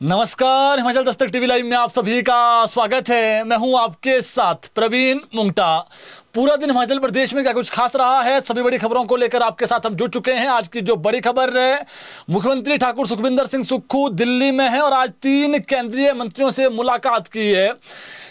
नमस्कार, Himachal Dastak TV live में आप सभी का स्वागत है। मैं हूं आपके साथ प्रवीण मुंगटा। पूरा दिन हिमाचल प्रदेश में क्या कुछ खास रहा है, सभी बड़ी खबरों को लेकर आपके साथ हम जुड़ चुके हैं। आज की जो बड़ी खबर है, मुख्यमंत्री ठाकुर सुखविंदर सिंह सुक्खू दिल्ली में है और आज 3 केंद्रीय मंत्रियों से मुलाकात की है।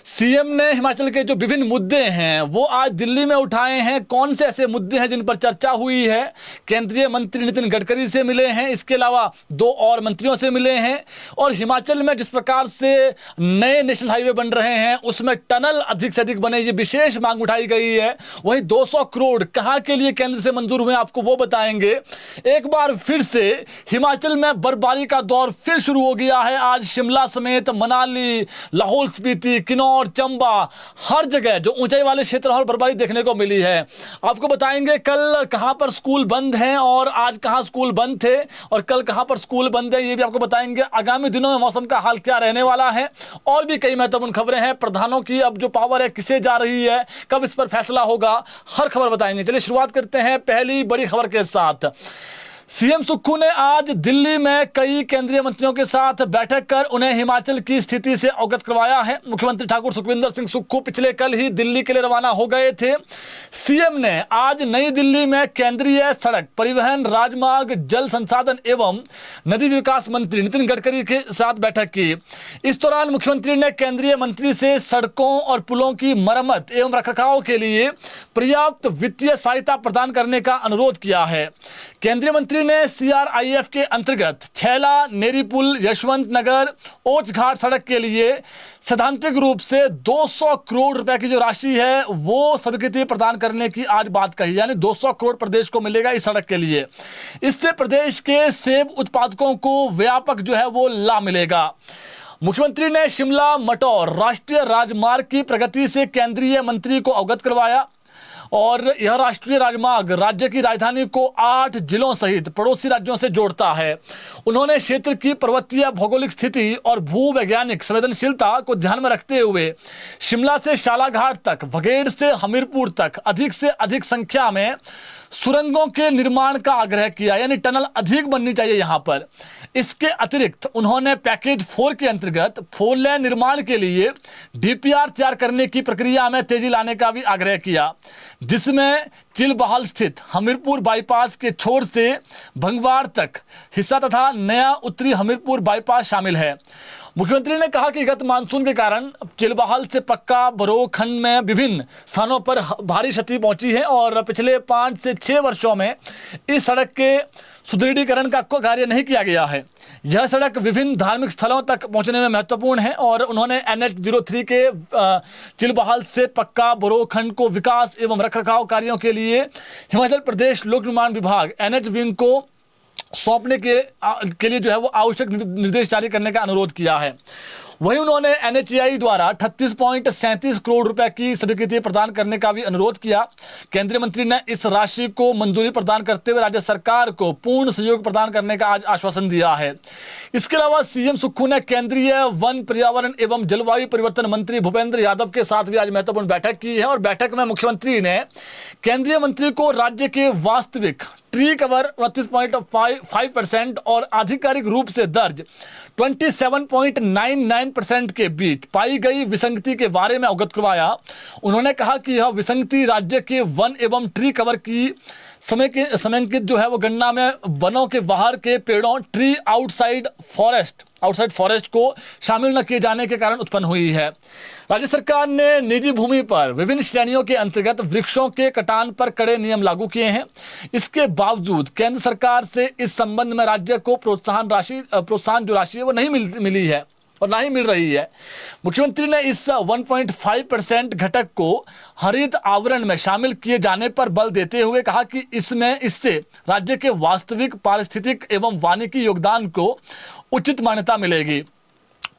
सीएम ने हिमाचल के जो विभिन्न मुद्दे हैं वो आज दिल्ली में उठाए हैं। कौन से ऐसे मुद्दे हैं जिन पर चर्चा हुई है? केंद्रीय मंत्री नितिन गडकरी से मिले हैं, इसके अलावा 2 और मंत्रियों से मिले हैं। और हिमाचल में जिस प्रकार से नए नेशनल हाईवे बन रहे हैं उसमें टनल अधिक से अधिक बने, ये विशेष मांग उठाई गई है। वहीं 200 करोड़ कहां के लिए केंद्र से मंजूर हुए, आपको वो बताएंगे। एक बार फिर से हिमाचल में बर्फबारी का दौर फिर शुरू हो गया है। आज शिमला समेत मनाली, लाहौल स्पीति, किन्नौर, चंबा, हर जगह जो ऊंचाई वाले क्षेत्र और बर्फबारी देखने को मिली है। आपको बताएंगे कल कहां पर स्कूल बंद हैं और आज कहां स्कूल बंद थे और कल कहां पर स्कूल बंद है, ये भी आपको बताएंगे। आगामी दिनों में मौसम का हाल क्या रहने वाला है और भी कई महत्वपूर्ण खबरें हैं। प्रधानों की अब जो पावर है किसे जा रही है, कब इस पर फैसला होगा, हर खबर बताएंगे। चलिए शुरुआत करते हैं पहली बड़ी खबर के साथ। सीएम सुक्खू ने आज दिल्ली में कई केंद्रीय मंत्रियों के साथ बैठक कर उन्हें हिमाचल की स्थिति से अवगत करवाया है। मुख्यमंत्री ठाकुर सुखविंदर सिंह सुक्खू पिछले कल ही दिल्ली के लिए रवाना हो गए थे। सीएम ने आज नई दिल्ली में केंद्रीय सड़क परिवहन, राजमार्ग, जल संसाधन एवं नदी विकास मंत्री नितिन गडकरी के साथ बैठक की। इस दौरान मुख्यमंत्री ने केंद्रीय मंत्री से सड़कों और पुलों की मरम्मत एवं रखरखाव के लिए पर्याप्त वित्तीय सहायता प्रदान करने का अनुरोध किया है। केंद्रीय मंत्री ने सीआरआईएफ के अंतर्गत छैला, नेरी पुल, यशवंत नगर, ओच घाट सड़क के लिए सैद्धांतिक रूप से 200 करोड़ रुपए की जो राशि है वो स्वीकृति प्रदान करने की आज बात कही। यानी 200 करोड़ प्रदेश को मिलेगा इस सड़क के लिए। इससे प्रदेश के सेब उत्पादकों को व्यापक जो है वो लाभ मिलेगा। मुख्यमंत्री ने शिमला मटौर राष्ट्रीय राजमार्ग की प्रगति से केंद्रीय मंत्री को अवगत करवाया और यह राष्ट्रीय राजमार्ग राज्य की राजधानी को 8 जिलों सहित पड़ोसी राज्यों से जोड़ता है। उन्होंने क्षेत्र की पर्वतीय भौगोलिक स्थिति और भूवैज्ञानिक संवेदनशीलता को ध्यान में रखते हुए शिमला से शालाघाट तक, भगेड़ से हमीरपुर तक अधिक से अधिक संख्या में सुरंगों के निर्माण का आग्रह किया। यानी टनल अधिक बननी चाहिए यहां पर। इसके अतिरिक्त उन्होंने पैकेज 4 के अंतर्गत 4 लेन निर्माण के लिए डीपीआर तैयार करने की प्रक्रिया में तेजी लाने का भी आग्रह किया, जिसमें चिलबहाल स्थित हमीरपुर बाईपास के छोर से भंगवाड़ तक हिस्सा तथा नया उत्तरी हमीरपुर बाईपास शामिल है। मुख्यमंत्री ने कहा कि गत मानसून के कारण चिलबहाल से पक्का बरोह खंड में विभिन्न स्थानों पर भारी क्षति पहुंची है और पिछले 5 से 6 वर्षों में इस सड़क के सुदृढ़ीकरण का कोई कार्य नहीं किया गया है। यह सड़क विभिन्न धार्मिक स्थलों तक पहुंचने में महत्वपूर्ण है और उन्होंने NH03 के चिलबहाल से पक्का बरोह खंड को विकास एवं रखरखाव कार्यों के लिए हिमाचल प्रदेश लोक निर्माण विभाग NH विंग को सौंपने के लिए जो है वो आवश्यक निर्देश जारी करने का अनुरोध किया है। वहीं उन्होंने NHAI द्वारा 38.37 करोड़ रुपए की स्वीकृति प्रदान करने का भी अनुरोध किया। केंद्रीय मंत्री ने इस राशि को मंजूरी प्रदान करते हुए राज्य सरकार को पूर्ण सहयोग प्रदान करने का आज आश्वासन दिया है। इसके अलावा सीएम सुक्खू ने केंद्रीय वन, पर्यावरण एवं जलवायु परिवर्तन मंत्री भूपेंद्र यादव के साथ भी आज महत्वपूर्ण बैठक की है और बैठक में मुख्यमंत्री ने केंद्रीय मंत्री को राज्य के वास्तविक ट्री कवर 29.5% और आधिकारिक रूप से दर्ज 27.99% के बीच पाई गई विसंगति के बारे में अवगत करवाया। उन्होंने कहा कि यह विसंगति राज्य के वन एवं ट्री कवर की समेकित जो है वो गणना में वनों के बाहर के पेड़ों, ट्री आउटसाइड फॉरेस्ट को शामिल न किए जाने के कारण उत्पन्न हुई है। राज्य सरकार ने निजी भूमि पर विभिन्न श्रेणियों के अंतर्गत वृक्षों के कटान पर कड़े नियम लागू किए हैं। इसके बावजूद केंद्र सरकार से इस संबंध में राज्य को प्रोत्साहन जो राशि है वो नहीं मिली है और ना ही मिल रही है। मुख्यमंत्री ने इस 1.5% घटक को हरित आवरण में शामिल किए जाने पर बल देते हुए कहा कि इससे राज्य के वास्तविक पारिस्थितिक एवं वानिकी योगदान को उचित मान्यता मिलेगी।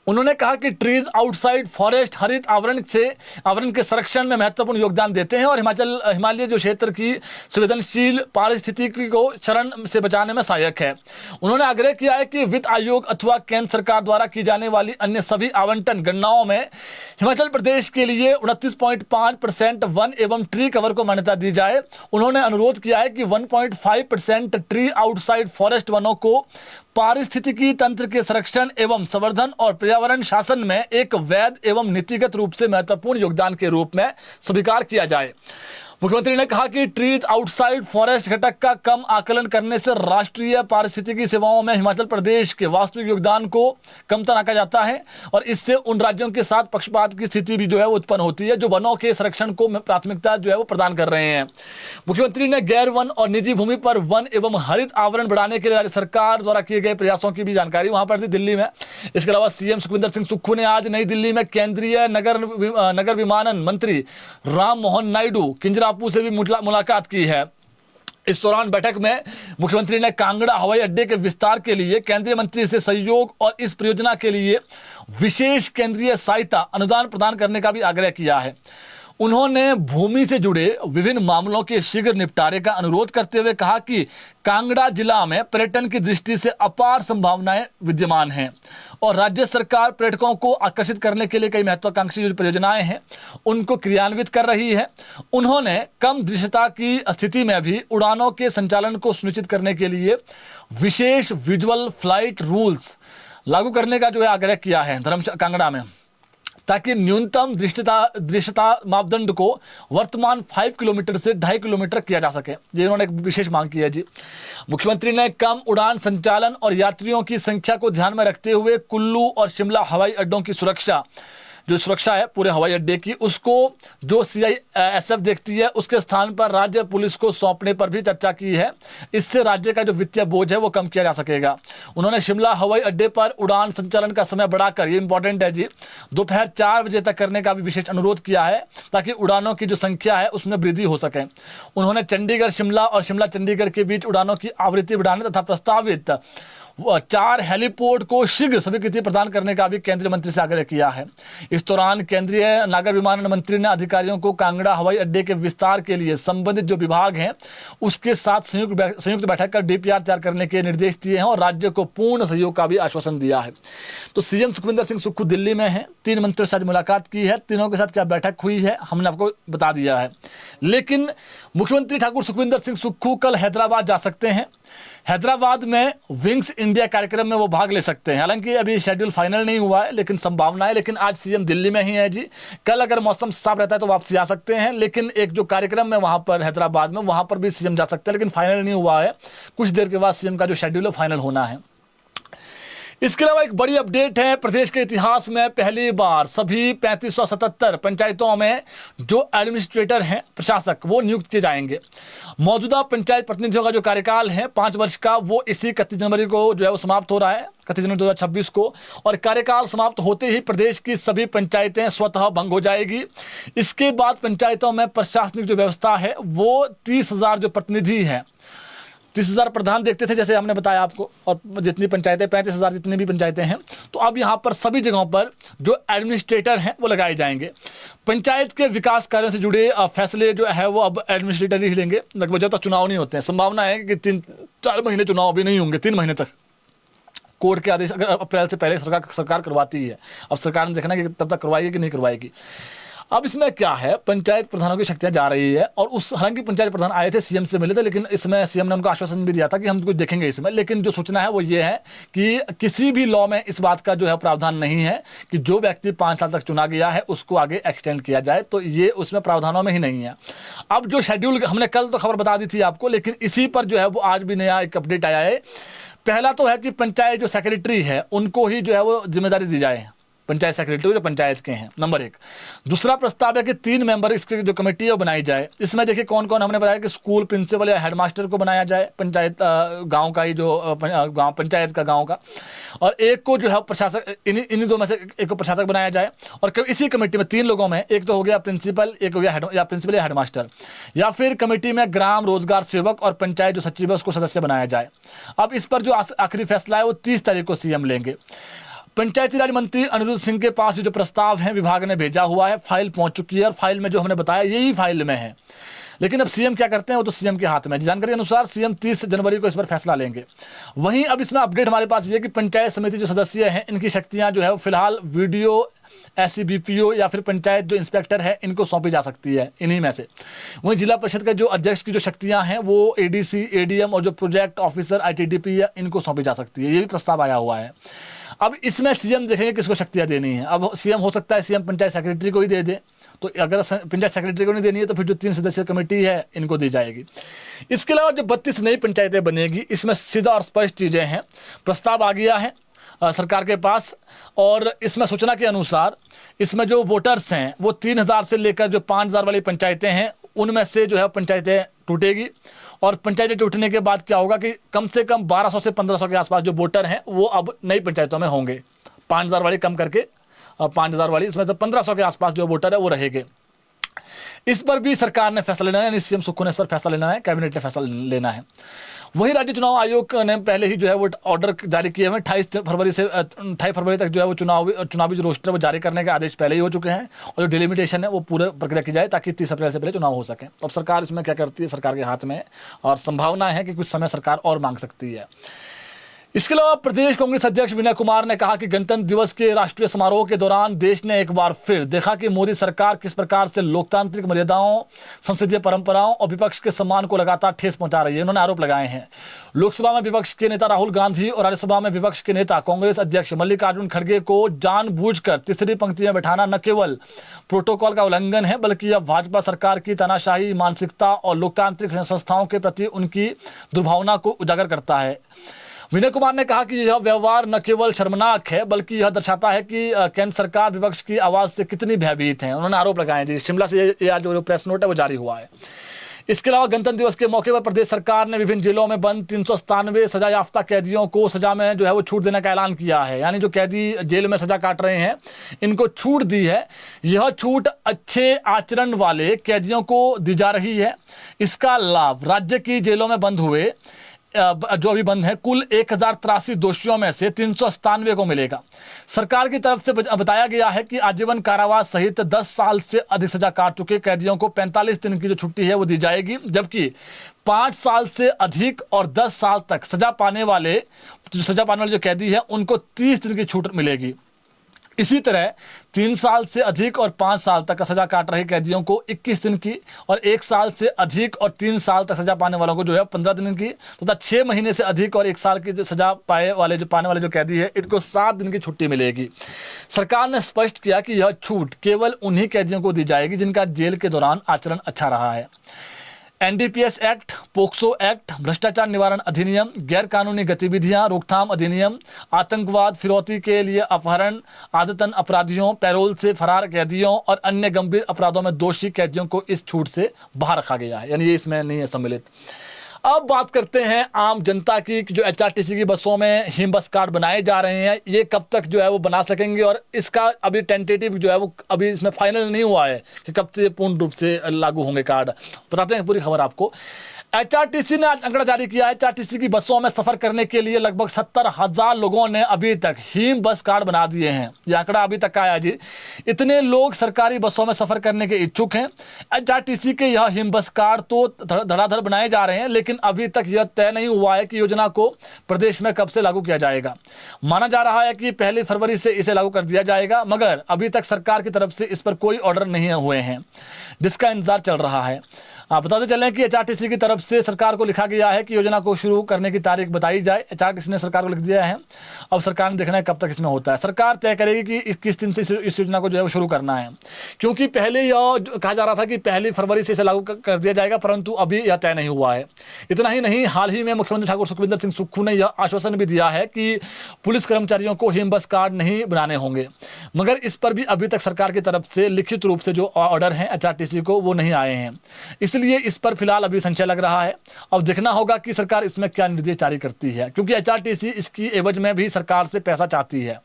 उन्होंने कहा कि ट्रीज आउटसाइड फॉरेस्ट हरित आवरण के संरक्षण में महत्वपूर्ण योगदान देते हैं और हिमालय जो क्षेत्र की संवेदनशील पारिस्थितिकी को चरण से बचाने में सहायक है। उन्होंने आग्रह किया है कि वित्त आयोग अथवा केंद्र सरकार द्वारा की जाने वाली अन्य सभी आवंटन गणनाओं में हिमाचल प्रदेश के लिए 29.5% वन एवं ट्री कवर को मान्यता दी जाए। उन्होंने अनुरोध किया है कि 1.5% ट्री आउटसाइड फॉरेस्ट वनों को पारिस्थितिकी तंत्र के संरक्षण एवं संवर्धन और पर्यावरण शासन में एक वैध एवं नीतिगत रूप से महत्वपूर्ण योगदान के रूप में स्वीकार किया जाए। मुख्यमंत्री ने कहा कि ट्रीज आउटसाइड फॉरेस्ट घटक का कम आकलन करने से राष्ट्रीय पारिस्थितिकी सेवाओं में हिमाचल प्रदेश के वास्तविक योगदान को कमतर आंका जाता है और इससे उन राज्यों के साथ पक्षपात की स्थिति भी जो है वो उत्पन्न होती है जो वनों के संरक्षण को प्राथमिकता जो है वो प्रदान कर रहे हैं। मुख्यमंत्री ने गैर वन और निजी भूमि पर वन एवं हरित आवरण बढ़ाने के लिए राज्य सरकार द्वारा किए गए प्रयासों की भी जानकारी वहां पर दी दिल्ली में। इसके अलावा सीएम सुखविंदर सिंह सुक्खू ने आज नई दिल्ली में केंद्रीय नगर विमानन मंत्री राम मोहन नायडू किंजरापू से भी मुलाकात की है। इस दौरान बैठक में मुख्यमंत्री ने कांगड़ा हवाई अड्डे के विस्तार के लिए केंद्रीय मंत्री से सहयोग और इस परियोजना के लिए विशेष केंद्रीय सहायता अनुदान प्रदान करने का भी आग्रह किया है। उन्होंने भूमि से जुड़े विभिन्न मामलों के शीघ्र निपटारे का अनुरोध करते हुए कहा कि कांगड़ा जिला में पर्यटन की दृष्टि से अपार संभावनाएं विद्यमान हैं और राज्य सरकार पर्यटकों को आकर्षित करने के लिए कई महत्वाकांक्षी जो परियोजनाएं हैं उनको क्रियान्वित कर रही है। उन्होंने कम दृश्यता की स्थिति में भी उड़ानों के संचालन को सुनिश्चित करने के लिए विशेष विजुअल फ्लाइट रूल्स लागू करने का जो है आग्रह किया है कांगड़ा में, ताकि न्यूनतम दृश्यता मापदंड को वर्तमान 5 किलोमीटर से 2.5 किलोमीटर किया जा सके। ये उन्होंने एक विशेष मांग की है जी। मुख्यमंत्री ने कम उड़ान संचालन और यात्रियों की संख्या को ध्यान में रखते हुए कुल्लू और शिमला हवाई अड्डों की सुरक्षा है पूरे हवाई अड्डे की, उसको जो CISF देखती है उसके स्थान पर राज्य पुलिस को सौंपने पर भी चर्चा की है। इससे राज्य का जो वित्तीय बोझ है वो कम किया जा सकेगा। उन्होंने शिमला हवाई अड्डे पर उड़ान संचालन का समय बढ़ाकर, ये इंपॉर्टेंट है जी, दोपहर 4 बजे तक करने का भी विशेष अनुरोध किया है ताकि उड़ानों की जो संख्या है उसमें वृद्धि हो सके। उन्होंने चंडीगढ़ शिमला और शिमला चंडीगढ़ के बीच उड़ानों की आवृत्ति बढ़ाने तथा प्रस्तावित 4 हेलीपोर्ट को शीघ्र स्वीकृति प्रदान करने का भी केंद्रीय मंत्री से आग्रह किया है। इस दौरान केंद्रीय नागर विमानन मंत्री ने अधिकारियों को कांगड़ा हवाई अड्डे के विस्तार के लिए संबंधित जो विभाग हैं उसके साथ संयुक्त बैठक कर DPR तैयार करने के निर्देश दिए हैं और राज्य को पूर्ण सहयोग का भी आश्वासन दिया है। तो सीएम सुखविंदर सिंह सुक्खू दिल्ली में हैं, 3 मंत्रियों से आज मुलाकात की है। तीनों के साथ क्या बैठक हुई है हमने आपको बता दिया है। लेकिन मुख्यमंत्री ठाकुर सुखविंदर सिंह सुक्खू कल हैदराबाद जा सकते हैं। हैदराबाद में विंग्स इंडिया कार्यक्रम में वो भाग ले सकते हैं। हालांकि अभी शेड्यूल फाइनल नहीं हुआ है लेकिन संभावना है। लेकिन आज सीएम दिल्ली में ही है जी। कल अगर मौसम साफ रहता है तो वापसी आ सकते हैं। लेकिन एक जो कार्यक्रम है वहां पर हैदराबाद में, वहां पर भी सीएम जा सकते हैं, लेकिन फाइनल नहीं हुआ है। कुछ देर के बाद सीएम का जो शेड्यूल है फाइनल होना है। इसके अलावा एक बड़ी अपडेट है, प्रदेश के इतिहास में पहली बार सभी 3577 पंचायतों में जो एडमिनिस्ट्रेटर हैं, प्रशासक, वो नियुक्त किए जाएंगे। मौजूदा पंचायत प्रतिनिधियों का जो कार्यकाल है 5 वर्ष का, वो इसी 31 जनवरी को जो है वो समाप्त हो रहा है, 31 जनवरी 2026 को। और कार्यकाल समाप्त होते ही प्रदेश की सभी पंचायतें स्वतः भंग हो जाएगी। इसके बाद पंचायतों में प्रशासनिक जो व्यवस्था है वो 30,000 जो प्रतिनिधि हैं, 30,000 प्रधान देखते थे जैसे हमने बताया आपको, और जितनी पंचायतें 35,000 जितनी भी पंचायतें हैं, तो अब यहाँ पर सभी जगहों पर जो एडमिनिस्ट्रेटर हैं वो लगाए जाएंगे। पंचायत के विकास कार्यों से जुड़े फैसले जो है वो अब एडमिनिस्ट्रेटर ही लेंगे। लगभग जब तक चुनाव नहीं होते हैं, संभावना है कि 3-4 महीने चुनाव अभी नहीं होंगे, 3 महीने तक कोर्ट के आदेश अगर अप्रैल से पहले सरकार करवाती है। अब सरकार ने देखना कि तब तक करवाएगी कि नहीं करवाएगी। अब इसमें क्या है, पंचायत प्रधानों की शक्तियां जा रही है और उस हालांकि पंचायत प्रधान आए थे, सीएम से मिले थे, लेकिन इसमें सीएम ने उनको आश्वासन भी दिया था कि हम कुछ देखेंगे इसमें। लेकिन जो सूचना है वो ये है कि किसी भी लॉ में इस बात का जो है प्रावधान नहीं है कि जो व्यक्ति 5 साल तक चुना गया है उसको आगे एक्सटेंड किया जाए, तो ये उसमें प्रावधानों में ही नहीं है। अब जो शेड्यूल हमने कल तो खबर बता दी थी आपको, लेकिन इसी पर जो है वो आज भी नया एक अपडेट आया है। पहला तो है कि पंचायत जो सेक्रेटरी है उनको ही जो है वो जिम्मेदारी दी जाए, पंचायत सेक्रेटरी जो पंचायत के हैं, नंबर 1। दूसरा प्रस्ताव है कि 3 मेंबर इसकी जो कमेटी है वो बनाई जाए। इसमें देखिए कौन कौन, हमने बताया कि स्कूल प्रिंसिपल या हेडमास्टर को बनाया जाए, पंचायत गांव का ही जो गांव पंचायत का गांव का, और एक को जो है प्रशासक, इन्हीं 2 में से एक को प्रशासक बनाया जाए। और इसी कमेटी में 3 लोगों में, एक तो हो गया प्रिंसिपल, एक हो गया प्रिंसिपल या हेडमास्टर, या फिर कमेटी में ग्राम रोजगार सेवक और पंचायत जो सचिव है उसको सदस्य बनाया जाए। अब इस पर जो आखिरी फैसला है वो 30 तारीख को सीएम लेंगे। पंचायती राज मंत्री अनिरुद्ध सिंह के पास जो प्रस्ताव है विभाग ने भेजा हुआ है, फाइल पहुंच चुकी है और फाइल में जो हमने बताया यही फाइल में है। लेकिन अब सीएम क्या करते हैं वो तो सीएम के हाथ में। जानकारी के अनुसार सीएम 30 जनवरी को इस पर फैसला लेंगे। वहीं अब इसमें अपडेट हमारे पास ये कि पंचायत समिति जो सदस्य हैं इनकी शक्तियां जो है वो फिलहाल वीडियो SCBPO या फिर पंचायत जो इंस्पेक्टर है इनको सौंपी जा सकती है इन्हीं में से। वहीं जिला परिषद का जो अध्यक्ष की जो शक्तियां हैं वो ADC ADM और जो प्रोजेक्ट ऑफिसर ITDP है इनको सौंपी जा सकती है। ये भी प्रस्ताव आया हुआ है। अब इसमें सीएम देखेंगे किसको शक्तियां देनी है। अब सीएम हो सकता है सीएम पंचायत सेक्रेटरी को ही दे दे, तो अगर पंचायत सेक्रेटरी को नहीं देनी है तो फिर जो 3 सदस्यीय कमेटी है इनको दी जाएगी। इसके अलावा जो 32 नई पंचायतें बनेगी इसमें सीधा और स्पष्ट चीज़ें हैं। प्रस्ताव आ गया है सरकार के पास और इसमें सूचना के अनुसार इसमें जो वोटर्स हैं वो 3000 से लेकर जो 5000 वाली पंचायतें हैं उनमें से जो है पंचायतें टूटेगी। और पंचायतें टूटने के बाद क्या होगा कि कम से कम 1200 से 1500 के आसपास जो वोटर हैं वो अब नई पंचायतों में होंगे। 5000 वाली कम करके 5000 वाली, इसमें से 1500 के आसपास जो वोटर है वो रहेंगे। इस पर भी सरकार ने फैसला लेना है, सीएम सुक्खू ने इस पर फैसला लेना है, कैबिनेट ने फैसला लेना है। वहीं राज्य चुनाव आयोग ने पहले ही जो है वो ऑर्डर जारी किए हैं। 28 फरवरी तक जो है वो चुनावी जो रोस्टर वो जारी करने के आदेश पहले ही हो चुके हैं और जो डिलिमिटेशन है वो पूरे प्रक्रिया की जाए ताकि 30 अप्रैल से पहले चुनाव हो सके। अब सरकार इसमें क्या करती है, सरकार के हाथ में और संभावना है कि कुछ समय सरकार और मांग सकती है। इसके अलावा प्रदेश कांग्रेस अध्यक्ष विनय कुमार ने कहा कि गणतंत्र दिवस के राष्ट्रीय समारोह के दौरान देश ने एक बार फिर देखा कि मोदी सरकार किस प्रकार से लोकतांत्रिक मर्यादाओं, संसदीय परंपराओं और विपक्ष के सम्मान को लगातार ठेस पहुंचा रही है। उन्होंने आरोप लगाए हैं। लोकसभा में विपक्ष के नेता राहुल गांधी और राज्यसभा में विपक्ष के नेता कांग्रेस अध्यक्ष मल्लिकार्जुन खड़गे को जानबूझकर तीसरी पंक्ति में बैठाना न केवल प्रोटोकॉल का उल्लंघन है बल्कि यह भाजपा सरकार की तानाशाही मानसिकता और लोकतांत्रिक संस्थाओं के प्रति उनकी दुर्भावना को उजागर करता है। विनय कुमार ने कहा कि यह व्यवहार न केवल शर्मनाक है बल्कि यह दर्शाता है कि केंद्र सरकार विपक्ष की आवाज से कितनी भयभीत है। उन्होंने आरोप लगाए जी। शिमला से ये जो प्रेस नोट है वो जारी हुआ है। इसके अलावा गणतंत्र दिवस के मौके पर प्रदेश सरकार ने विभिन्न जिलों में बंद 397 सजा याफ्ता कैदियों को सजा में जो है वो छूट देने का ऐलान किया है। यानी जो कैदी जेल में सजा काट रहे हैं इनको छूट दी है। यह छूट अच्छे आचरण वाले कैदियों को दी जा रही है। इसका लाभ राज्य की जेलों में बंद हुए जो अभी बंद है कुल 1083 दोषियों में से 397 को मिलेगा। सरकार की तरफ से बताया गया है कि आजीवन कारावास सहित 10 साल से अधिक सजा काट चुके कैदियों को 45 दिन की जो छुट्टी है वो दी जाएगी, जबकि 5 साल से अधिक और 10 साल तक सजा पाने वाले जो कैदी है उनको 30 दिन की छूट मिलेगी। इसी तरह 3 साल से अधिक और 5 साल तक का सजा काट रहे कैदियों को 21 दिन की और 1 साल से अधिक और 3 साल तक सजा पाने वालों को जो है 15 दिन की तथा 6 महीने से अधिक और 1 साल की जो सजा पाने वाले जो कैदी है इनको 7 दिन की छुट्टी मिलेगी। सरकार ने स्पष्ट किया कि यह छूट केवल उन्हीं कैदियों को दी जाएगी जिनका जेल के दौरान आचरण अच्छा रहा है। NDPS एक्ट, पोक्सो एक्ट, भ्रष्टाचार निवारण अधिनियम, गैर कानूनी गतिविधियां रोकथाम अधिनियम, आतंकवाद फिरौती के लिए अपहरण, आदतन अपराधियों, पैरोल से फरार कैदियों और अन्य गंभीर अपराधों में दोषी कैदियों को इस छूट से बाहर रखा गया है, यानी ये इसमें नहीं है सम्मिलित। अब बात करते हैं आम जनता की कि जो HRTC की बसों में हिम बस कार्ड बनाए जा रहे हैं ये कब तक जो है वो बना सकेंगे और इसका अभी टेंटेटिव जो है वो अभी इसमें फाइनल नहीं हुआ है कि कब से पूर्ण रूप से लागू होंगे कार्ड। बताते हैं पूरी खबर आपको। HRTC ने आज आंकड़ा जारी किया है। HRTC की बसों में सफर करने के लिए लगभग 70,000 लोगों ने अभी तक हिम बस कार्ड बना दिए हैं। यह आंकड़ा अभी तक आया जी। इतने लोग सरकारी बसों में सफर करने के इच्छुक हैं। HRTC के यह हिम बस कार्ड तो धड़ाधड़ बनाए जा रहे हैं, लेकिन अभी तक यह तय नहीं हुआ है कि योजना को प्रदेश में कब से लागू किया जाएगा। माना जा रहा है कि 1 फरवरी से इसे लागू कर दिया जाएगा, मगर अभी तक सरकार की तरफ से इस पर कोई ऑर्डर नहीं हुए हैं, जिसका इंतजार चल रहा है। बताते चलें कि HRTC की तरफ से सरकार को लिखा गया है कि योजना को शुरू करने की तारीख बताई जाए। HRTC ने सरकार को लिख दिया है। अब सरकार ने देखना है कब तक इसमें होता है। सरकार तय करेगी कि 21 दिन से इस योजना को जो है वो शुरू करना है, क्योंकि पहले यह कहा जा रहा था कि 1 फरवरी से इसे लागू कर दिया जाएगा, परंतु अभी यह तय नहीं हुआ है। इतना ही नहीं, हाल ही में मुख्यमंत्री ठाकुर सुखविंदर सिंह सुक्खू ने यह आश्वासन भी दिया है कि पुलिस कर्मचारियों को हिम बस कार्ड नहीं बनाने होंगे, मगर इस पर भी अभी तक सरकार की तरफ से लिखित रूप से जो ऑर्डर हैं HRTC को वो नहीं आए हैं। इसलिए इस पर फिलहाल अभी संशय लग रहा है। अब देखना होगा कि सरकार इसमें क्या निर्देश जारी करती है, क्योंकि HRTC इसकी एवज में भी सरकार से पैसा चाहती है।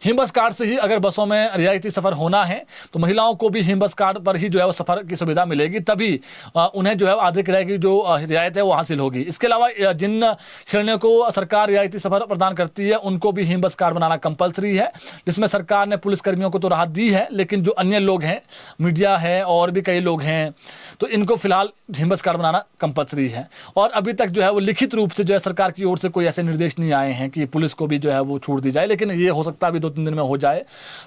हिम बस कार्ड से ही अगर बसों में रियायती सफ़र होना है तो महिलाओं को भी हिम बस कार्ड पर ही जो है वो सफ़र की सुविधा मिलेगी, तभी उन्हें जो है आधे किराए की जो रियायत है वो हासिल होगी। इसके अलावा जिन श्रेणियों को सरकार रियायती सफ़र प्रदान करती है उनको भी हिम बस कार्ड बनाना कंपलसरी है, जिसमें सरकार ने पुलिसकर्मियों को तो राहत दी है, लेकिन जो अन्य लोग हैं, मीडिया है और भी कई लोग हैं, तो इनको फिलहाल हिम बस कार्ड बनाना कंपलसरी है। और अभी तक जो है वो लिखित रूप से जो है सरकार की ओर से कोई ऐसे निर्देश नहीं आए हैं कि पुलिस को भी जो है वो छूट दी जाए, लेकिन ये हो सकता है अभी 2-3 दिन में हो जाए।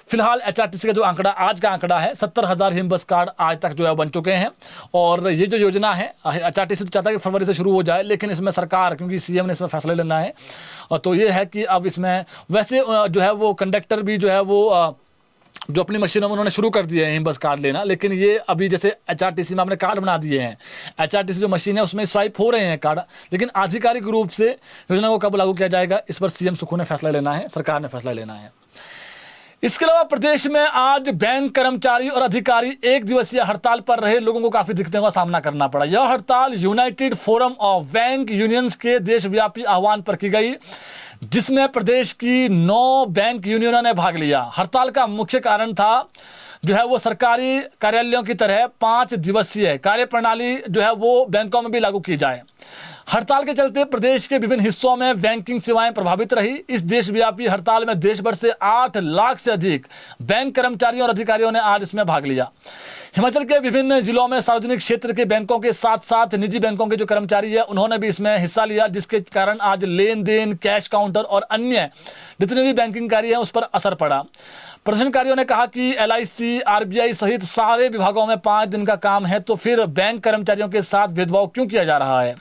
फिलहाल HRTC का जो आंकड़ा, आज का आंकड़ा है, 70,000 हिम बस कार्ड आज तक जो है बन चुके हैं। और ये जो योजना है, HRTC तो चाहता है कि फरवरी से शुरू हो जाए, लेकिन इसमें सरकार, क्योंकि CM ने इसमें फैसला लेना है, और तो ये है कि अब इसमें वैसे जो है वो कंडक्टर भी जो है वो जो अपनी मशीनों में उन्होंने शुरू कर दिए हैं बस कार्ड लेना, लेकिन ये अभी जैसे HRTC में आपने कार्ड बना दिए हैं, HRTC जो मशीन है उसमें स्वाइप हो रहे हैं कार्ड, लेकिन आधिकारिक रूप से योजना को कब लागू किया जाएगा इस पर CM सुक्खू ने फैसला लेना है, सरकार ने फैसला लेना है। इसके अलावा प्रदेश में आज बैंक कर्मचारी और अधिकारी एक दिवसीय हड़ताल पर रहे लोगों को काफी दिक्कतों का सामना करना पड़ा। यह हड़ताल United forum of bank unions के देशव्यापी आह्वान पर की गई, जिसमें प्रदेश की 9 बैंक यूनियनों ने भाग लिया। हड़ताल का मुख्य कारण था जो है वो सरकारी कार्यालयों की तरह 5 दिवसीय कार्यप्रणाली जो है वो बैंकों में भी लागू की जाए। हड़ताल के चलते प्रदेश के विभिन्न हिस्सों में बैंकिंग सेवाएं प्रभावित रही। इस देशव्यापी हड़ताल में देश भर से 8 लाख से अधिक बैंक कर्मचारियों और अधिकारियों ने आज इसमें भाग लिया। हिमाचल के विभिन्न जिलों में सार्वजनिक क्षेत्र के बैंकों के साथ साथ निजी बैंकों के जो कर्मचारी है उन्होंने भी इसमें हिस्सा लिया, जिसके कारण आज लेन देन, कैश काउंटर और अन्य जितने भी बैंकिंग कार्य हैं उस पर असर पड़ा। प्रदर्शनकारियों ने कहा कि LIC, RBI सहित सारे विभागों में 5 दिन का काम है, तो फिर बैंक कर्मचारियों के साथ भेदभाव क्यों किया जा रहा है।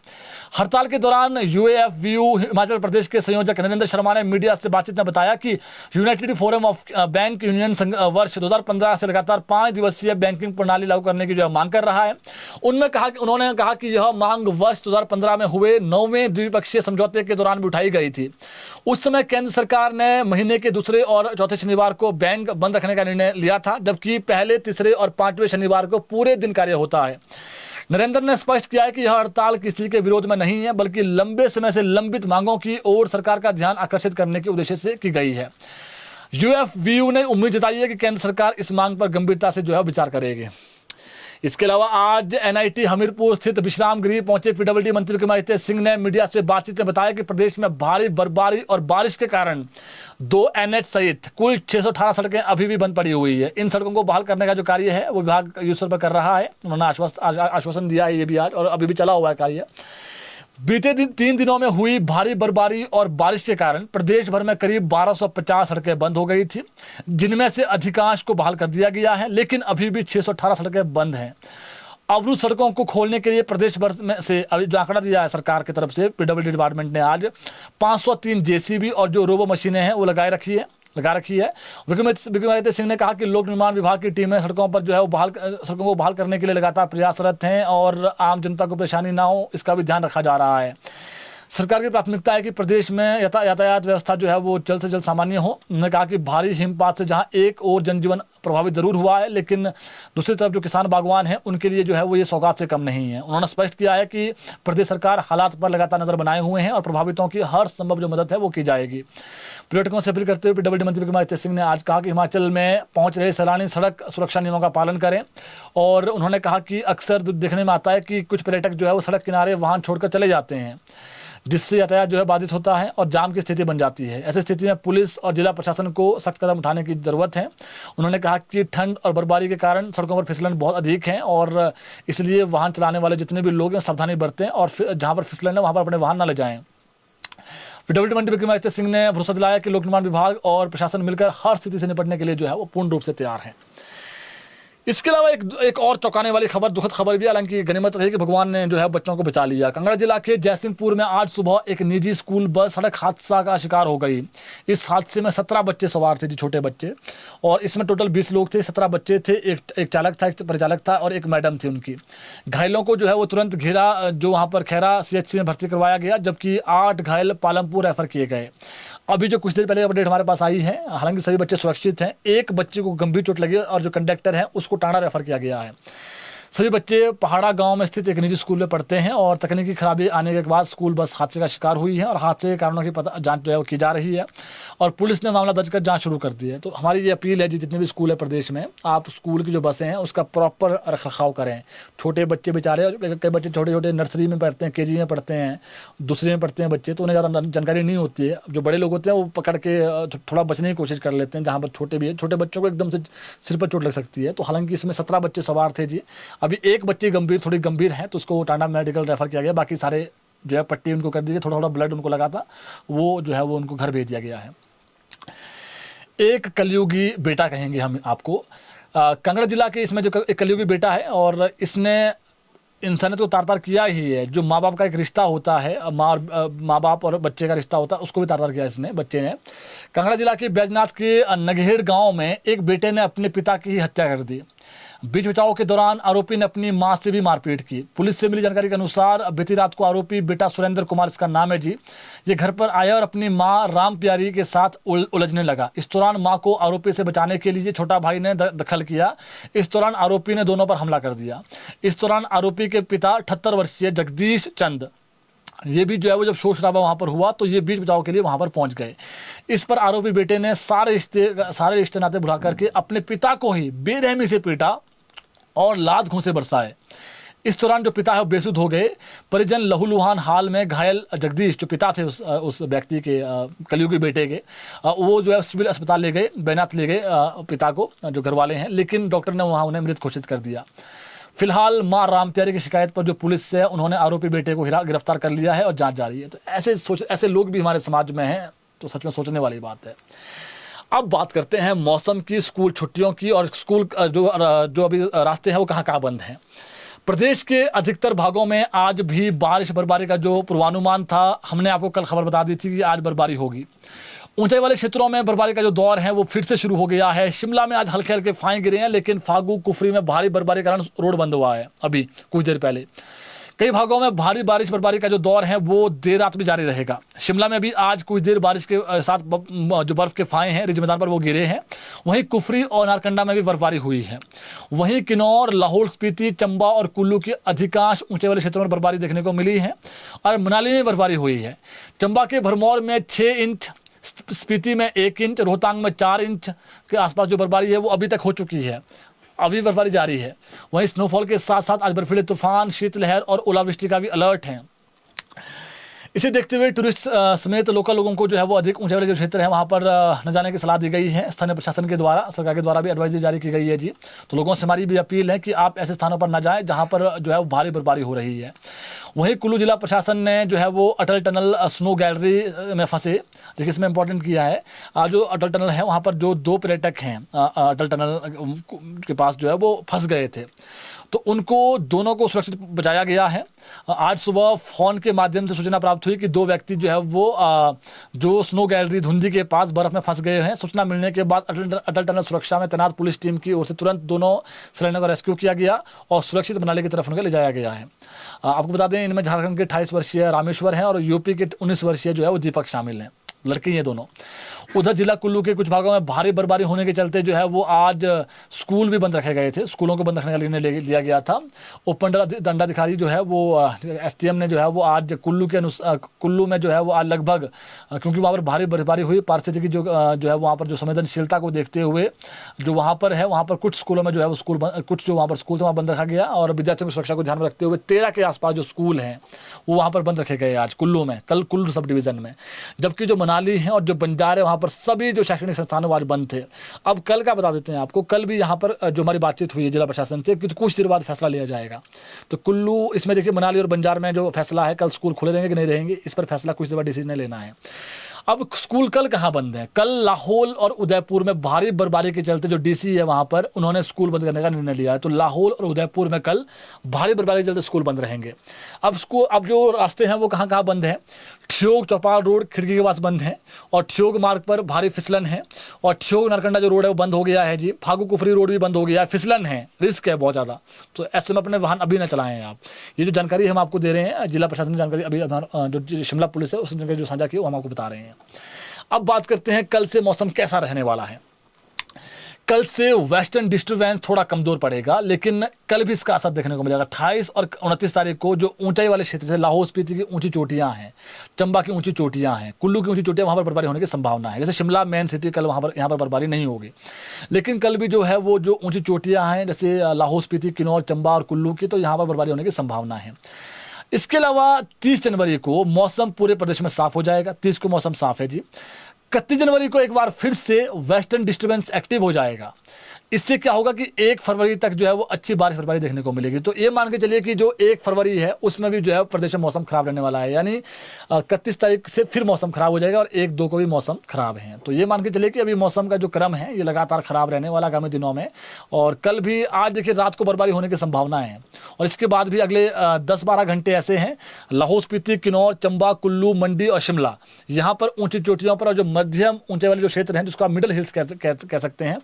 हड़ताल के दौरान UAFVU हिमाचल प्रदेश के संयोजक नरेंद्र शर्मा ने मीडिया से बातचीत में बताया कि United forum of bank union वर्ष 2015 से लगातार 5 दिवसीय बैंकिंग प्रणाली लागू करने की जो मांग कर रहा है। उन्होंने कहा कि यह मांग वर्ष 2015 में हुए 9वें द्विपक्षीय समझौते के दौरान भी उठाई गई थी। उस समय केंद्र सरकार ने महीने के दूसरे और चौथे शनिवार को बैंक बंद रखने का निर्णय लिया था, जबकि पहले, तीसरे और 5वें शनिवार को पूरे दिन कार्य होता है। नरेंद्र ने स्पष्ट किया है कि यह हड़ताल किसी के विरोध में नहीं है, बल्कि लंबे समय से लंबित मांगों की ओर सरकार का ध्यान आकर्षित करने के उद्देश्य से की गई है। UAFVU ने उम्मीद जताई है कि केंद्र सरकार इस मांग पर गंभीरता से जो है विचार करेगी। इसके अलावा आज NIT हमीरपुर स्थित विश्राम गृह पहुंचे PWD मंत्री विक्रमादित्य सिंह ने मीडिया से बातचीत में बताया कि प्रदेश में भारी बर्फबारी और बारिश के कारण 2 NH सहित कुल 618 सड़कें अभी भी बंद पड़ी हुई है। इन सड़कों को बहाल करने का जो कार्य है वो विभाग युद्धस्तर पर कर रहा है। उन्होंने आश्वासन दिया है, ये भी आज और अभी भी चला हुआ है कार्य। बीते 3 दिनों में हुई भारी बर्फबारी और बारिश के कारण प्रदेश भर में करीब 1250 सड़कें बंद हो गई थी, जिनमें से अधिकांश को बहाल कर दिया गया है, लेकिन अभी भी 618 सड़कें बंद हैं। अवरुद्ध सड़कों को खोलने के लिए प्रदेश भर में से अभी जो आंकड़ा दिया है सरकार की तरफ से, PWD डिपार्टमेंट ने आज 503 JCB और जो रोबो मशीनें हैं वो लगा रखी है। विक्रमादित्य सिंह ने कहा कि लोक निर्माण विभाग की टीमें सड़कों पर जो है वो सड़कों को बहाल करने के लिए लगातार प्रयासरत हैं और आम जनता को परेशानी ना हो इसका भी ध्यान रखा जा रहा है। सरकार की प्राथमिकता है कि प्रदेश में यातायात व्यवस्था जो है वो जल्द से जल्द सामान्य हो। उन्होंने कहा कि भारी हिमपात से जहां एक और जनजीवन प्रभावित जरूर हुआ है, लेकिन दूसरी तरफ जो किसान बागवान हैं उनके लिए जो है वो ये सौगात से कम नहीं है। उन्होंने स्पष्ट किया है कि प्रदेश सरकार हालात पर लगातार नजर बनाए हुए हैं और प्रभावितों की हर संभव जो मदद है वो की जाएगी। पर्यटकों से अपील करते हुए PWD मंत्री विक्रमादित्य सिंह ने आज कहा कि हिमाचल में पहुंच रहे सैलानी सड़क सुरक्षा नियमों का पालन करें। और उन्होंने कहा कि अक्सर देखने में आता है कि कुछ पर्यटक जो है वो सड़क किनारे वाहन छोड़कर चले जाते हैं, जिससे यातायात जो है बाधित होता है और जाम की स्थिति बन जाती है। ऐसी स्थिति में पुलिस और जिला प्रशासन को सख्त कदम उठाने की जरूरत है। उन्होंने कहा कि ठंड और बर्फबारी के कारण सड़कों पर फिसलन बहुत अधिक है और इसलिए वाहन चलाने वाले जितने भी लोग हैं सावधानी बरतें और जहाँ पर फिसलन है वहाँ पर अपने वाहन न ले जाएं। PWD मंत्री विक्रमादित्य सिंह ने भरोसा दिलाया कि लोक निर्माण विभाग और प्रशासन मिलकर हर स्थिति से निपटने के लिए जो है वो पूर्ण रूप से तैयार है। इसके अलावा एक और चौंकाने वाली खबर, दुखद खबर भी, हालांकि गनीमत रही कि भगवान ने जो है बच्चों को बचा लिया। कांगड़ा जिला के जयसिंहपुर में आज सुबह एक निजी स्कूल बस सड़क हादसा का शिकार हो गई। इस हादसे में 17 बच्चे सवार थे, छोटे बच्चे, और इसमें टोटल 20 लोग थे। 17 बच्चे थे, एक चालक था, एक परिचालक था और एक मैडम थी उनकी। घायलों को जो है वो तुरंत घेरा जो वहाँ पर खैरा CHC में भर्ती करवाया गया, जबकि 8 घायल पालमपुर रेफर किए गए। अभी जो कुछ देर पहले अपडेट हमारे पास आई है, हालांकि सभी बच्चे सुरक्षित हैं। एक बच्चे को गंभीर चोट लगी और जो कंडक्टर है उसको टांडा रेफर किया गया है। सभी बच्चे पहाड़ा गांव में स्थित एक निजी स्कूल में पढ़ते हैं और तकनीकी खराबी आने के बाद स्कूल बस हादसे का शिकार हुई है और हादसे के कारणों की जांच जो है वो की जा रही है। और पुलिस ने मामला दर्ज कर जांच शुरू कर दी है। तो हमारी ये अपील है जी, जितने भी स्कूल है प्रदेश में, आप स्कूल की जो बसें हैं उसका प्रॉपर रखरखाव करें। छोटे बच्चे बेचारे, कई बच्चे छोटे छोटे नर्सरी में पढ़ते हैं, केजी में पढ़ते हैं, दूसरे में पढ़ते हैं बच्चे, तो उन्हें ज़्यादा जानकारी नहीं होती है। जो बड़े लोग होते हैं वो पकड़ के थोड़ा बचने की कोशिश कर लेते हैं, जहाँ पर छोटे भी है। छोटे बच्चों को एकदम से सिर पर चोट लग सकती है। तो हालांकि इसमें 17 बच्चे सवार थे जी। अभी एक बच्ची थोड़ी गंभीर है, तो उसको टांडा मेडिकल रेफर किया गया। बाकी सारे जो है पट्टी उनको कर दी गई, थोड़ा थोड़ा ब्लड उनको लगा था, वो जो है वो उनको घर भेज दिया गया है। एक कलयुगी बेटा कहेंगे हम आपको, कांगड़ा जिला के इसमें जो एक कलयुगी बेटा है, और इसने इंसानियत को तार तार किया ही है। जो माँ बाप का एक रिश्ता होता है, माँ बाप और बच्चे का रिश्ता होता है, उसको भी तार तार किया इसने, बच्चे ने। कांगड़ा जिला के बैजनाथ के नगहेड़ गांव में एक बेटे ने अपने पिता की हत्या कर दी। बीच बचाव के दौरान आरोपी ने अपनी मां से भी मारपीट की। पुलिस से मिली जानकारी के अनुसार बीती रात को आरोपी बेटा सुरेंद्र कुमार, इसका नाम है जी, ये घर पर आया और अपनी मां राम प्यारी के साथ उलझने लगा। इस दौरान मां को आरोपी से बचाने के लिए छोटा भाई ने दखल किया। इस दौरान आरोपी ने दोनों पर हमला कर दिया। इस दौरान आरोपी के पिता 78 वर्षीय जगदीश चंद, ये भी जो है वो जब शोर शराबा वहाँ पर हुआ तो ये बीच बचाव के लिए वहाँ पर पहुँच गए। इस पर आरोपी बेटे ने सारे रिश्ते नाते भुला करके अपने पिता को ही बेरहमी से पीटा और लात घूंसे बरसाए। इस दौरान जो पिता है वो बेसुध हो गए। परिजन लहूलुहान हाल में घायल जगदीश, जो पिता थे उस व्यक्ति के, कलयुगी बेटे के, वो जो है सिविल अस्पताल ले गए, बैनाथ ले गए पिता को, जो घर वाले हैं, लेकिन डॉक्टर ने वहाँ उन्हें मृत घोषित कर दिया। फिलहाल मां राम प्यारी की शिकायत पर जो पुलिस से उन्होंने आरोपी बेटे को गिरफ्तार कर लिया है और जांच जारी है। तो ऐसे लोग भी हमारे समाज में हैं, तो सच में सोचने वाली बात है। अब बात करते हैं मौसम की, स्कूल छुट्टियों की, और स्कूल जो अभी रास्ते हैं वो कहाँ बंद हैं। प्रदेश के अधिकतर भागों में आज भी बारिश बर्फबारी का जो पूर्वानुमान था, हमने आपको कल खबर बता दी थी कि आज बर्फबारी होगी। ऊंचाई वाले क्षेत्रों में बर्फबारी का जो दौर है वो फिर से शुरू हो गया है। शिमला में आज हल्के हल्के फाहे गिरे हैं, लेकिन फागू कुफरी में भारी बर्फबारी के कारण रोड बंद हुआ है अभी कुछ देर पहले। कई भागों में भारी बारिश बर्फबारी का जो दौर है वो देर रात भी जारी रहेगा। शिमला में भी आज कुछ देर बारिश के साथ जो बर्फ के फाहे हैं रिज मैदान पर वो गिरे हैं। वहीं कुफरी और नारकंडा में भी बर्फबारी हुई है। वहीं किन्नौर, लाहौल स्पीति, चंबा और कुल्लू के अधिकांश ऊंचे वाले क्षेत्रों में बर्फबारी देखने को मिली है और मनाली में बर्फबारी हुई है। चंबा के भरमौर में 6 इंच, स्पीति में 1 इंच, रोहतांग में 4 इंच के आसपास जो बर्फबारी है वो अभी तक हो चुकी है, अभी बर्फबारी जारी है। वहीं स्नोफॉल के साथ साथ आज बर्फीले तूफान, शीतलहर और ओलावृष्टि का भी अलर्ट है। इसे देखते हुए टूरिस्ट समेत लोकल लोगों को जो है वो अधिक ऊंचाई वाले जो क्षेत्र है वहाँ पर न जाने की सलाह दी गई है। स्थानीय प्रशासन के द्वारा, सरकार के द्वारा भी एडवाइजरी जारी की गई है जी। तो लोगों से हमारी भी अपील है कि आप ऐसे स्थानों पर न जाएं जहाँ पर जो है वो भारी बर्फबारी हो रही है। वहीं कुल्लू जिला प्रशासन ने जो है वो अटल टनल स्नो गैलरी में फंसे, देखिए इसमें इंपॉर्टेंट किया है, जो अटल टनल है वहाँ पर जो 2 पर्यटक हैं अटल टनल के पास जो है वो फंस गए थे, तो उनको दोनों को सुरक्षित बचाया गया है। आज सुबह फ़ोन के माध्यम से सूचना प्राप्त हुई कि 2 व्यक्ति जो है वो जो स्नो गैलरी धुंधी के पास बर्फ़ में फंस गए हैं। सूचना मिलने के बाद अटल टनल सुरक्षा में तैनात पुलिस टीम की ओर से तुरंत दोनों सिलेंडर को रेस्क्यू किया गया और सुरक्षित मनाली की तरफ उनको ले जाया गया है। आपको बता दें इनमें झारखंड के 28 वर्षीय रामेश्वर हैं और यूपी के 19 वर्षीय जो है वो दीपक शामिल हैं, लड़के ये दोनों। उधर जिला कुल्लू के कुछ भागों में भारी बर्फबारी होने के चलते जो है वो आज स्कूल भी बंद रखे गए थे, स्कूलों को बंद रखने का निर्णय लिया गया था। उप दंडाधिकारी जो है वो एसडीएम ने जो है वो आज कुल्लू में जो है वो आज लगभग, क्योंकि वहाँ पर भारी बर्फबारी हुई, पारिस्थितिकी जो है वहाँ पर जो संवेदनशीलता को देखते हुए जो वहाँ पर है वहाँ पर कुछ स्कूलों में जो है वो कुछ जो वहाँ पर स्कूल थे वहाँ बंद रखा गया और विद्यार्थियों की सुरक्षा को ध्यान में रखते हुए 13 के आसपास जो स्कूल हैं वो वहाँ पर बंद रखे गए आज कुल्लू में, कल कुल्लू सब डिवीज़न में। जबकि जो मनाली है और जो बंजार है वहाँ पर सभी जो शैक्षणिक संस्थान आज बंद थे। अब कल का बता देते हैं आपको, कल भी यहाँ पर जो हमारी बातचीत हुई है जिला प्रशासन से कि कुछ देर बाद फैसला लिया जाएगा। तो कुल्लू इसमें देखिए मनाली और बंजार में जो फैसला है, कल स्कूल खुले रहेंगे कि नहीं रहेंगे इस पर फैसला कुछ देर बाद डिसीजन लेना है। अब स्कूल कल कहाँ बंद है? कल लाहौल और उदयपुर में भारी बर्फबारी के चलते जो डीसी है वहाँ पर उन्होंने स्कूल बंद करने का निर्णय लिया है। तो लाहौल और उदयपुर में कल भारी बर्फबारी के चलते स्कूल बंद रहेंगे। अब जो रास्ते हैं वो कहाँ बंद हैं? ठियोग चौपाल रोड खिड़की के पास बंद है और ठियोग मार्ग पर भारी फिसलन है और ठियोग नारकंडा जो रोड है वो बंद हो गया है जी। फागू कुफरी रोड भी बंद हो गया है, फिसलन है, रिस्क है बहुत ज़्यादा। तो ऐसे में अपने वाहन अभी ना चलाएं आप। ये जो जानकारी हम आपको दे रहे हैं, जिला प्रशासन की जानकारी अभी जो शिमला पुलिस है उस जानकारी जो साझा की वो हम आपको बता रहे हैं। अब बात करते हैं कल से मौसम कैसा रहने वाला है। कल से वेस्टर्न डिस्टर्बेंस थोड़ा कमजोर पड़ेगा, लेकिन कल भी इसका असर देखने को मिलेगा। 28 और 29 तारीख को जो ऊंचाई वाले क्षेत्र से लाहौल स्पीति की ऊंची चोटियां हैं, चंबा की ऊंची चोटियां हैं, कुल्लू की ऊंची चोटियां, वहां पर बर्फबारी होने की संभावना है। जैसे शिमला मेन सिटी, कल वहां पर यहाँ पर बर्फबारी नहीं होगी, लेकिन कल भी जो है वो जो ऊंची चोटियां हैं जैसे लाहौल स्पीति, किन्नौर, चंबा और कुल्लू की, तो यहाँ पर बर्फबारी होने की संभावना है। इसके अलावा 30 जनवरी को मौसम पूरे प्रदेश में साफ हो जाएगा। 30 को मौसम साफ है जी। 31 जनवरी को एक बार फिर से वेस्टर्न डिस्टर्बेंस एक्टिव हो जाएगा। इससे क्या होगा कि 1 फरवरी तक जो है वो अच्छी बारिश बर्फबारी देखने को मिलेगी। तो ये मान के चलिए कि जो 1 फरवरी है उसमें भी जो है प्रदेश में मौसम खराब रहने वाला है, यानी 31 तारीख से फिर मौसम खराब हो जाएगा और 1-2 को भी मौसम खराब है। तो ये मान के चलिए कि अभी मौसम का जो क्रम है ये लगातार खराब रहने वाला आगामी दिनों में। और कल भी, आज देखिए रात को बर्फबारी होने की संभावना है, और इसके बाद भी अगले 10-12 घंटे ऐसे हैं। लाहौल स्पीति, किन्नौर, चंबा, कुल्लू, मंडी और शिमला, यहाँ पर ऊंची चोटियों पर और जो मध्यम ऊंचे वाले जो क्षेत्र हैं जिसको आप मिडल हिल्स कह सकते हैं,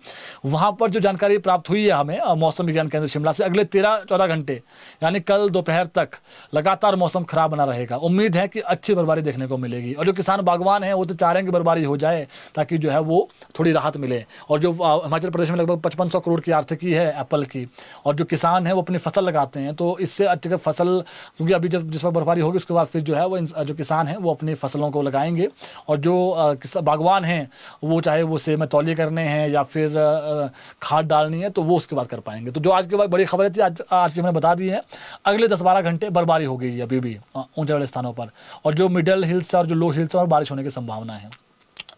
वहाँ पर जो जानकारी प्राप्त हुई है हमें मौसम विज्ञान केंद्र शिमला से, अगले 13-14 घंटे यानी कल दोपहर तक लगातार मौसम खराब बना रहेगा। उम्मीद है कि अच्छी बर्फबारी देखने को मिलेगी, और जो किसान बागवान हैं वो तो चाह रहे हैं कि बर्फबारी हो जाए ताकि जो है वो थोड़ी राहत मिले। और जो हिमाचल प्रदेश में लगभग 5500 करोड़ की आर्थिकी है एप्पल की, और जो किसान है वो अपनी फसल लगाते हैं, तो इससे अच्छी फसल, क्योंकि अभी जब जिस वक्त बर्फबारी होगी उसके बाद फिर जो है वो जो किसान हैं वो अपनी फसलों को लगाएंगे। और जो बागवान हैं वो चाहे वो सेब में तौलिए करने हैं या फिर खाद डालनी है, तो वो उसके बाद कर पाएंगे। तो जो आज के बाद बड़ी खबरें थी आज की मैंने बता दी है। अगले 10-12 घंटे बर्फबारी हो गई है अभी भी ऊंचे वाले स्थानों पर, और जो मिडल हिल्स और जो लो हिल्स और बारिश होने की संभावना है।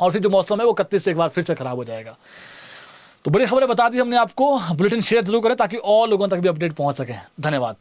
और फिर जो मौसम है वो 31 से एक बार फिर से खराब हो जाएगा। तो बड़ी खबरें बता दी हमने आपको। बुलेटिन शेयर जरूर करें ताकि और लोगों तक भी अपडेट पहुंच सके। धन्यवाद।